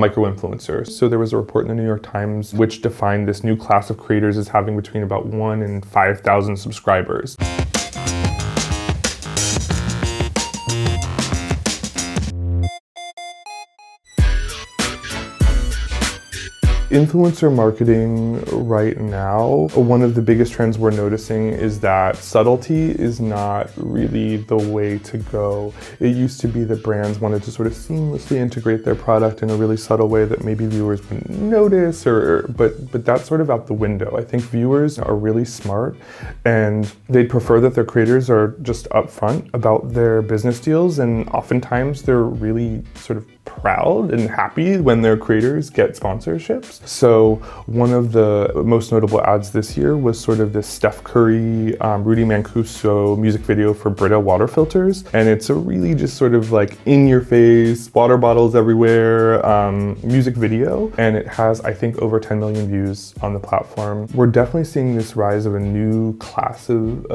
Micro-influencers. So there was a report in the New York Times which defined this new class of creators as having between about 1 and 5,000 subscribers. Influencer marketing right now, one of the biggest trends we're noticing is that subtlety is not really the way to go. It used to be that brands wanted to sort of seamlessly integrate their product in a really subtle way that maybe viewers wouldn't notice, but that's sort of out the window. I think viewers are really smart and they'd prefer that their creators are just upfront about their business deals, and oftentimes they're really sort of proud and happy when their creators get sponsorships. So one of the most notable ads this year was sort of this Steph Curry, Rudy Mancuso music video for Brita water filters. And it's a really just sort of like in your face, water bottles everywhere, music video. And it has, I think, over 10 million views on the platform. We're definitely seeing this rise of a new class of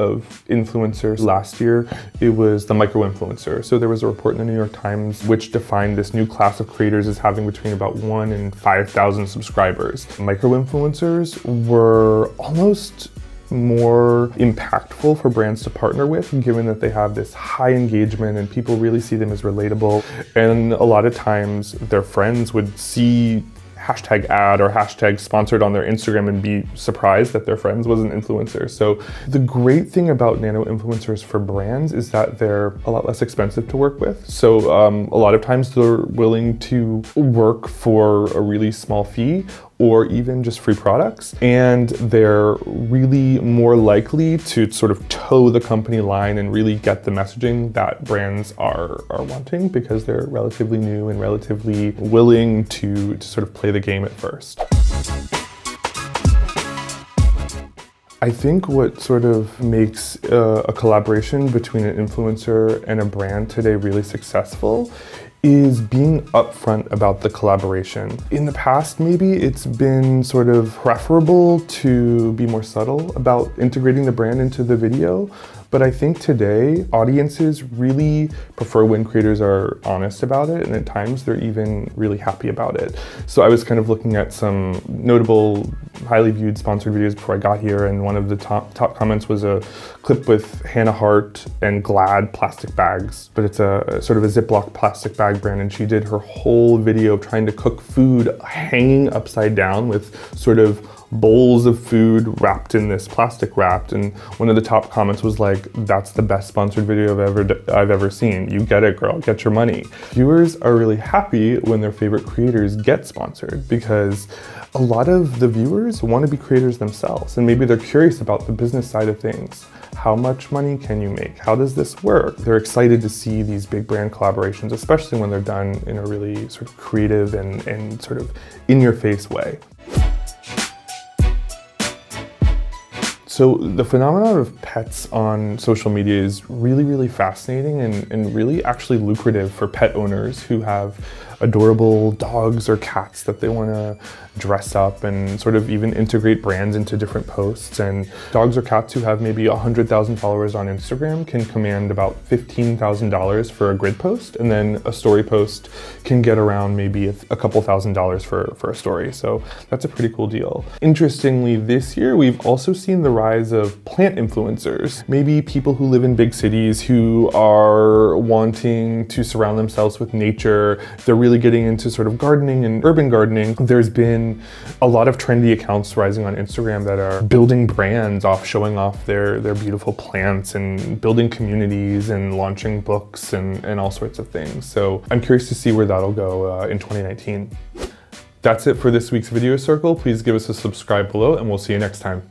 influencers. Last year, it was the micro-influencer. So there was a report in the New York Times which defined this new class of creators as having between about 1 and 5,000 subscribers. Micro-influencers were almost more impactful for brands to partner with, given that they have this high engagement and people really see them as relatable. And a lot of times their friends would see hashtag ad or hashtag sponsored on their Instagram and be surprised that their friends was an influencer. So the great thing about nano influencers for brands is that they're a lot less expensive to work with. So a lot of times they're willing to work for a really small fee or even just free products. And they're really more likely to sort of toe the company line and really get the messaging that brands are wanting, because they're relatively new and relatively willing to sort of play the game at first. I think what sort of makes a collaboration between an influencer and a brand today really successful is being upfront about the collaboration. In the past, maybe it's been sort of preferable to be more subtle about integrating the brand into the video. But I think today, audiences really prefer when creators are honest about it, and at times they're even really happy about it. So I was kind of looking at some notable, highly viewed sponsored videos before I got here, and one of the top comments was a clip with Hannah Hart and Glad plastic bags, but it's a sort of a Ziploc plastic bag brand, and she did her whole video of trying to cook food hanging upside down with sort of bowls of food wrapped in this plastic wrap, and one of the top comments was like, "That's the best sponsored video I've ever seen. You get it, girl, get your money." Viewers are really happy when their favorite creators get sponsored, because a lot of the viewers want to be creators themselves, and maybe they're curious about the business side of things. How much money can you make? How does this work? They're excited to see these big brand collaborations, especially when they're done in a really sort of creative and sort of in-your-face way. So the phenomenon of pets on social media is really, really fascinating and really actually lucrative for pet owners who have adorable dogs or cats that they want to dress up and sort of even integrate brands into different posts. And dogs or cats who have maybe 100,000 followers on Instagram can command about $15,000 for a grid post, and then a story post can get around maybe a couple $1,000s for a story. So that's a pretty cool deal. Interestingly, this year we've also seen the rise of plant influencers, maybe people who live in big cities who are wanting to surround themselves with nature. They're really getting into sort of gardening and urban gardening. There's been a lot of trendy accounts rising on Instagram that are building brands off showing off their beautiful plants and building communities and launching books and all sorts of things. So I'm curious to see where that'll go in 2019. That's it for this week's Video Circle. Please give us a subscribe below, and we'll see you next time.